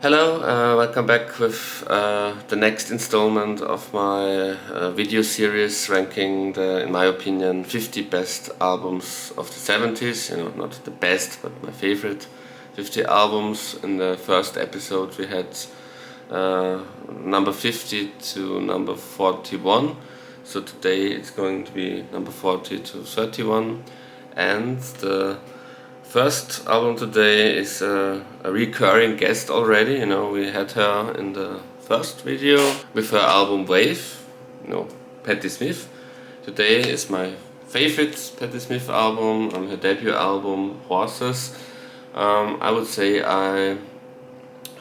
Hello, welcome back with the next installment of my video series ranking the, in my opinion, 50 best albums of the 70s. You know, not the best, but my favorite 50 albums. In the first episode we had number 50 to number 41. So today it's going to be number 40 to 31. And the first album today is a recurring guest already. You know, we had her in the first video with her album Wave, you know, Patti Smith. Today is my favorite Patti Smith album, her debut album Horses. I would say I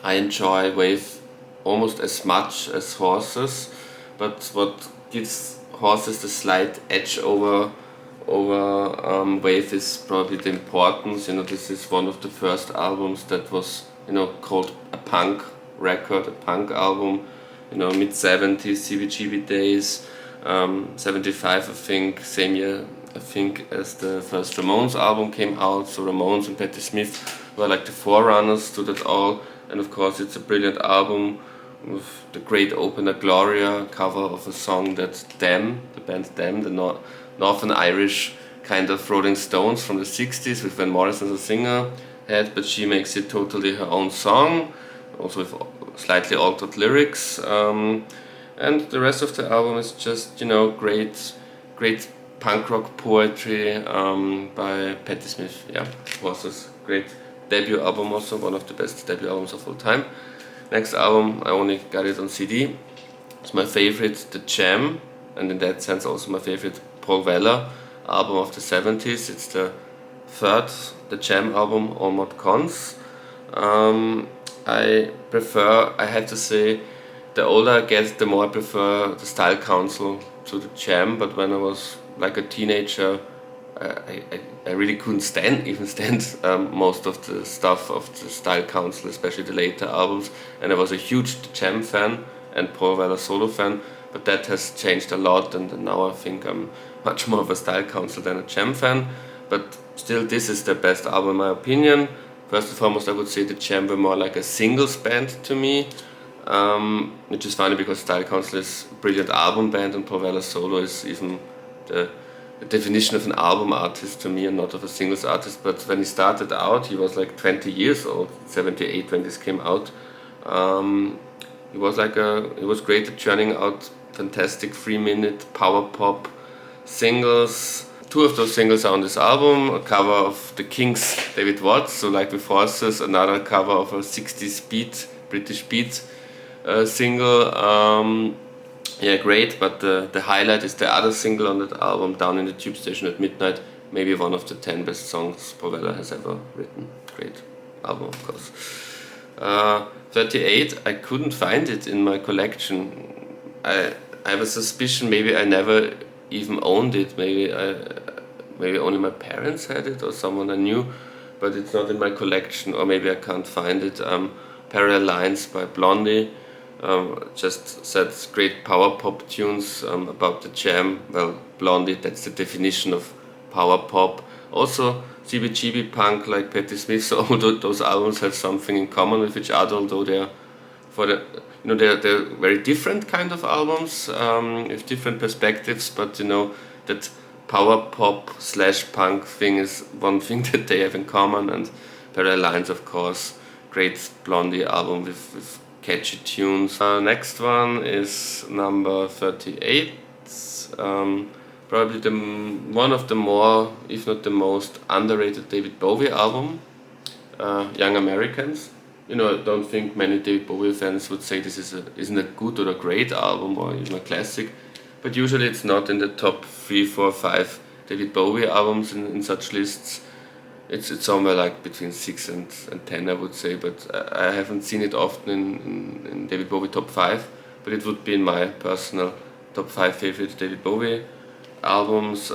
enjoy Wave almost as much as Horses, but what gives Horses the slight edge over Wave is probably the importance. You know, this is one of the first albums that was, you know, called a punk record, a punk album. You know, mid-70s, CBGB days, 75 I think, same year I think as the first Ramones album came out. So Ramones and Patti Smith were like the forerunners to that all. And of course it's a brilliant album with the great opener Gloria, cover of a song that Them, the band Them, the Northern Irish kind of Rolling Stones from the 60s with Van Morrison as a singer had, but she makes it totally her own song, also with slightly altered lyrics. And the rest of the album is just, you know, great punk rock poetry by Patti Smith. Yeah, it was a great debut album, also one of the best debut albums of all time. Next album, I only got it on CD. It's my favorite, The Jam, and in that sense also my favorite Paul Weller album of the 70s. It's the third The Jam album, All Mod Cons. I have to say, the older I get, the more I prefer the Style Council to The Jam, but when I was like a teenager, I really couldn't stand most of the stuff of the Style Council, especially the later albums, and I was a huge The Jam fan and Paul Weller solo fan, but that has changed a lot, and now I think I'm much more of a Style Council than a Jam fan, but still this is the best album in my opinion. First and foremost I would say the Jam were more like a singles band to me, which is funny because Style Council is a brilliant album band and Paul Weller solo is even the definition of an album artist to me and not of a singles artist. But when he started out, he was like 20 years old, 78 when this came out. He was great at churning out fantastic 3-minute power pop singles. Two of those singles are on this album, a cover of the Kinks' David Watts, so like with Horses, another cover of a 60s beat, British beat single. Yeah, great, but the highlight is the other single on that album, Down in the Tube Station at Midnight, maybe one of the 10 best songs Paul Weller has ever written. Great album, of course. 38, I couldn't find it in my collection. I have a suspicion maybe I never even owned it, maybe only my parents had it or someone I knew, but it's not in my collection, or maybe I can't find it. Parallel Lines by Blondie. Just said great power pop tunes about the Jam. Well, Blondie, that's the definition of power pop. Also CBGB punk like Patti Smith, so all those albums have something in common with each other, although they're very different kind of albums with different perspectives, but you know that power pop / punk thing is one thing that they have in common. And Parallel Lines, of course, great Blondie album with catchy tunes. Next one is number 38. Probably one of the more, if not the most, underrated David Bowie album, Young Americans. You know, I don't think many David Bowie fans would say this isn't a good or a great album or even a classic, but usually it's not in the top 3, 4, 5 David Bowie albums in such lists. It's somewhere like between 6 and 10, I would say, but I haven't seen it often in David Bowie top 5, but it would be in my personal top 5 favorite David Bowie albums.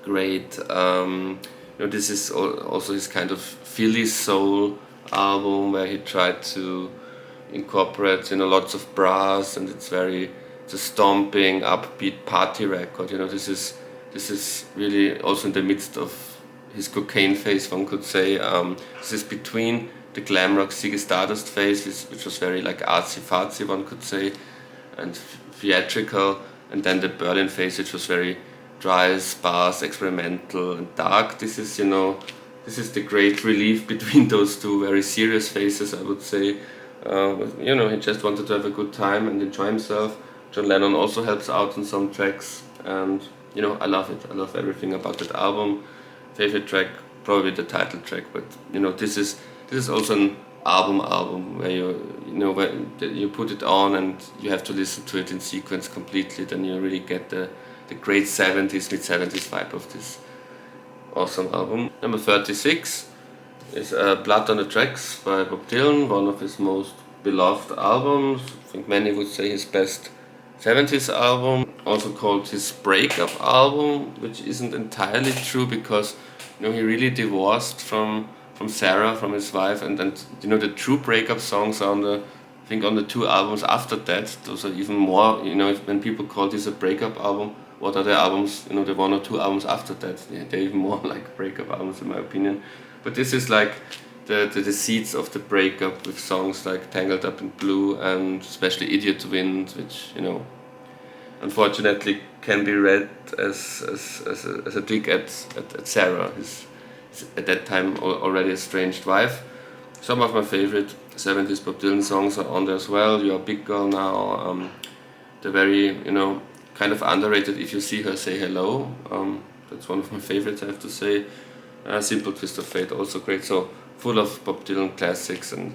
Great. You know, this is also his kind of Philly soul album where he tried to incorporate, you know, lots of brass, and it's a stomping, upbeat party record. You know, this is really also in the midst of his cocaine phase, one could say. This is between the glam rock Ziggy Stardust phase, which was very like artsy-fartsy, one could say, and theatrical, and then the Berlin phase, which was very dry, sparse, experimental, and dark. This is, this is the great relief between those two very serious phases, I would say. He just wanted to have a good time and enjoy himself. John Lennon also helps out on some tracks, and I love it. I love everything about that album. Favorite track, probably the title track, but this is also an album where when you put it on and you have to listen to it in sequence completely, then you really get the great 70s, mid-70s vibe of this awesome album. Number 36 is Blood on the Tracks by Bob Dylan, one of his most beloved albums. I think many would say his best 70s album, also called his breakup album, which isn't entirely true because he really divorced from Sarah, from his wife, and the true breakup songs are on the 2 albums after that. Those are even more, when people call this a breakup album, what are the albums, the 1 or 2 albums after that? They're even more like breakup albums in my opinion. But this is like the seeds of the breakup, with songs like Tangled Up in Blue and especially Idiot Wind, which unfortunately can be read as a dig at Sarah, his at that time already estranged wife. Some of my favorite 70s Bob Dylan songs are on there as well. You're a Big Girl Now, the very kind of underrated If You See Her Say Hello. That's one of my favorites, I have to say. Simple Twist of Fate, also great. So full of Bob Dylan classics and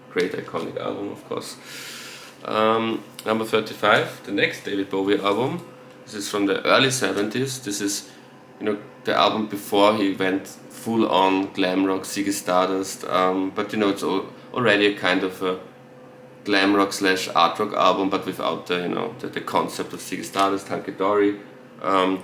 great iconic album, of course. Number 35, the next David Bowie album. This is from the early 70s. This is the album before he went full on glam rock, Ziggy Stardust. But it's already a kind of a glam rock / art rock album, but without the concept of Ziggy Stardust, Hunky Dory. And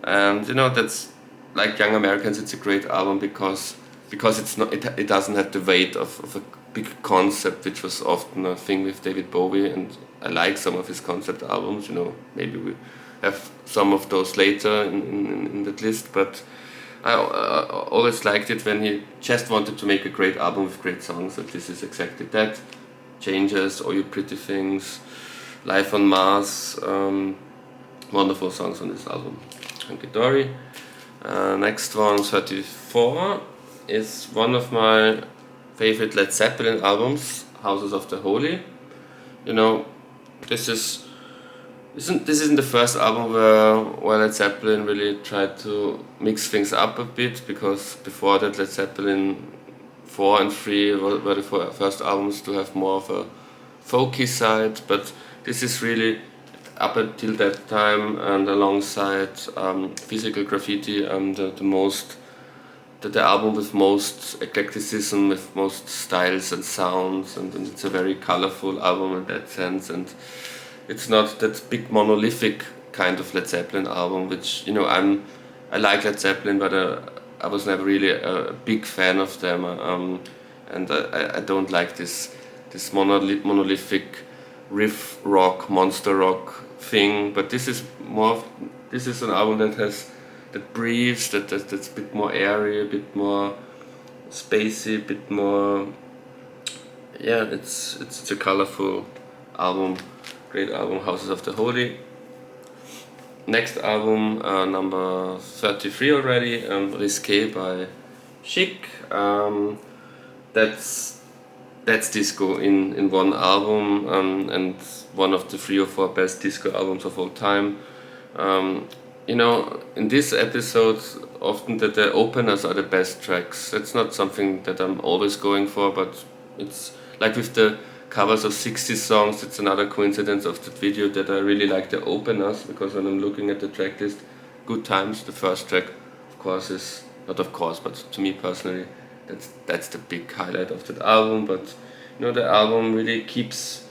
that's like Young Americans. It's a great album because it's not it doesn't have the weight of a big concept, which was often a thing with David Bowie, and I like some of his concept albums. Maybe we have some of those later in that list, but I always liked it when he just wanted to make a great album with great songs, and this is exactly that. Changes, All You Pretty Things, Life on Mars, wonderful songs on this album. Hunky Dory. Next one, 34, is one of my favorite Led Zeppelin albums, Houses of the Holy. This isn't the first album where Led Zeppelin really tried to mix things up a bit, because before that Led Zeppelin 4 and 3 were the first albums to have more of a folky side, but this is really, up until that time and alongside Physical Graffiti, the album with most eclecticism, with most styles and sounds, and it's a very colorful album in that sense, and it's not that big monolithic kind of Led Zeppelin album, which I like Led Zeppelin, but I was never really a big fan of them, and I don't like this monolithic riff rock, monster rock thing. But this is an album that breathes, that's a bit more airy, a bit more spacey, a bit more, it's a colorful album, great album, Houses of the Holy. Next album, number 33 already, Risqué by Chic. That's disco in one album, and one of the 3 or 4 best disco albums of all time. In this episode, often the openers are the best tracks. That's not something that I'm always going for, but it's like with the covers of 60s songs, it's another coincidence of that video that I really like the openers, because when I'm looking at the track list, Good Times, the first track, of course, is not of course, but to me personally, that's the big highlight of that album. But the album really keeps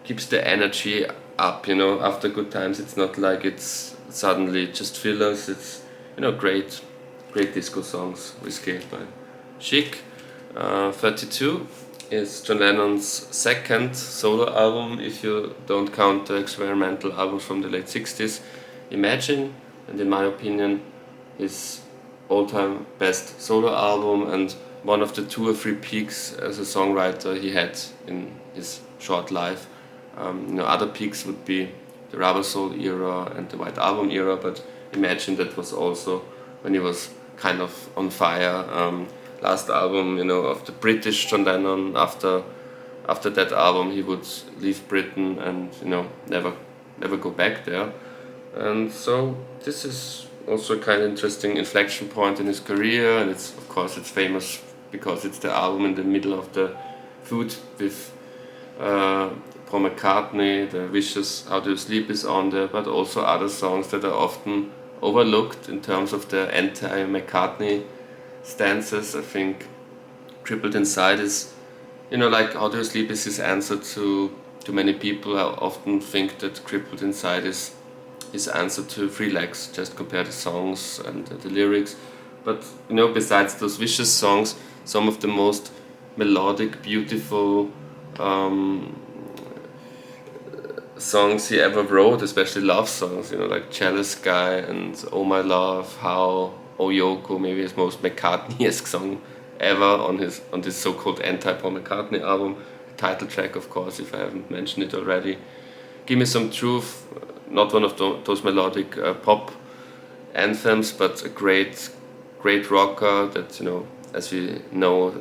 the energy up. After Good Times, it's not like it's suddenly just fillers. It's great disco songs. Risqué by Chic. 32 is John Lennon's second solo album, if you don't count the experimental albums from the late 60s. Imagine, and in my opinion, his all-time best solo album, and one of the 2 or 3 peaks as a songwriter he had in his short life. Other peaks would be the Rubber Soul era and the White Album era, but imagine that was also when he was kind of on fire. Last album, of the British John Lennon. After that album, he would leave Britain and never go back there. And so this is also a kind of interesting inflection point in his career, and it's famous because it's the album in the middle of the food with Paul McCartney. The Vicious How Do You Sleep is on there, but also other songs that are often overlooked in terms of the anti-McCartney stances. I think Crippled Inside is, like How Do You Sleep is his answer to many people. I often think that Crippled Inside is his answer to Three Legs. Just compare the songs and the lyrics. But besides those Vicious songs, some of the most melodic, beautiful songs he ever wrote, especially love songs, like Jealous Guy and Oh My Love, How, Oh Yoko, maybe his most McCartney-esque song ever on this so-called anti-Paul McCartney album. Title track, of course, if I haven't mentioned it already. Give Me Some Truth, not one of those melodic pop anthems, but a great rocker that, as we know,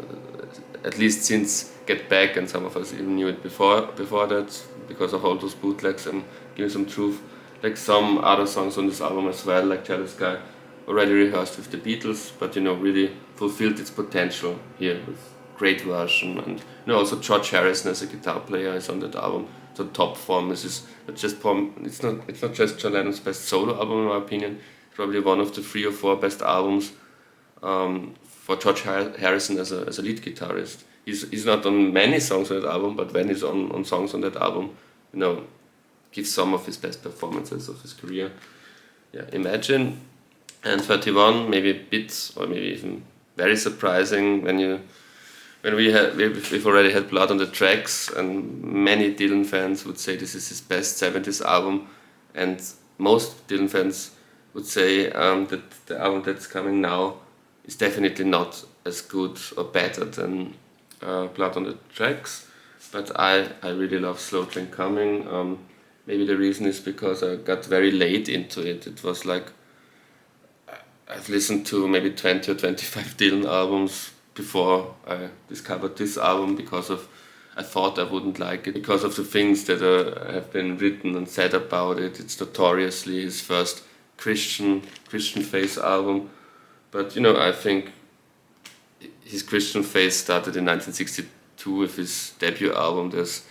at least since Get Back, and some of us even knew it before that, because of all those bootlegs, and Give Me Some Truth. Like some other songs on this album as well, like Jealous Guy, already rehearsed with the Beatles, but really fulfilled its potential here with great version. And also George Harrison as a guitar player is on that album. So top form. It's not just John Lennon's best solo album in my opinion. It's probably one of the 3 or 4 best albums for George Harrison as a lead guitarist. He's not on many songs on that album, but when he's on songs on that album, gives some of his best performances of his career. Yeah, Imagine and 31, maybe a bit, or maybe even very surprising we've already had Blood on the Tracks, and many Dylan fans would say this is his best 70s album, and most Dylan fans would say that the album that's coming now is definitely not as good or better than Blood on the Tracks, but I really love Slow Train Coming. Maybe the reason is because I got very late into it. It was like I've listened to maybe 20 or 25 Dylan albums before I discovered this album, because I thought I wouldn't like it because of the things that have been written and said about it. It's notoriously his first Christian phase album, but I think his Christian phase started in 1962 with his debut album. There's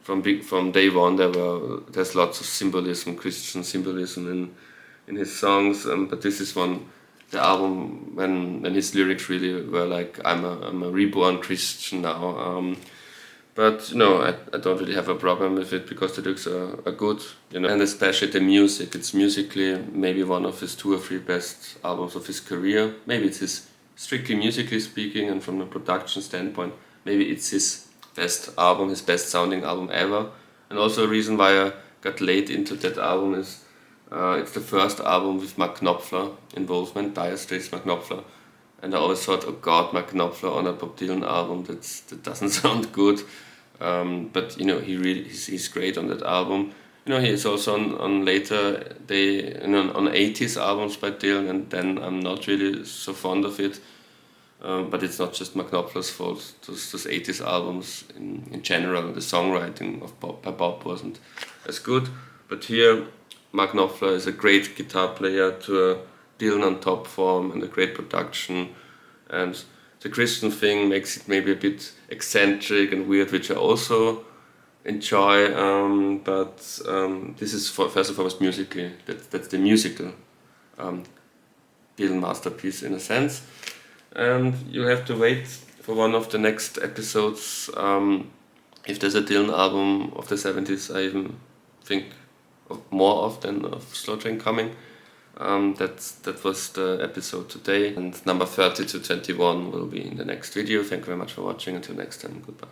from day one there's lots of symbolism, Christian symbolism in his songs, but this is the album when his lyrics really were like, I'm a reborn Christian now. But I don't really have a problem with it because the lyrics are good, and especially the music. It's musically maybe one of his 2 or 3 best albums of his career. Maybe it's his, strictly musically speaking and from a production standpoint, maybe it's his best album, his best sounding album ever. And also a reason why I got late into that album is it's the first album with Mark Knopfler involvement, Dire Straits Mark Knopfler, and I always thought, oh God, Mark Knopfler on a Bob Dylan album, that doesn't sound good. But he's great on that album. He is also on later on 80s albums by Dylan, and then I'm not really so fond of it. But it's not just Mark Knopfler's fault. Those 80s albums in general, the songwriting by Bob wasn't as good. But here, Mark Knopfler is a great guitar player to a Dylan on top form and a great production, and the Christian thing makes it maybe a bit eccentric and weird, which I also enjoy. But this is first and foremost musically. That's the musical Dylan masterpiece in a sense, and you have to wait for one of the next episodes. If there's a Dylan album of the 70s, I even think more of than of Slow Train Coming. That was the episode today, and number 30 to 21 will be in the next video. Thank you very much for watching. Until next time, goodbye.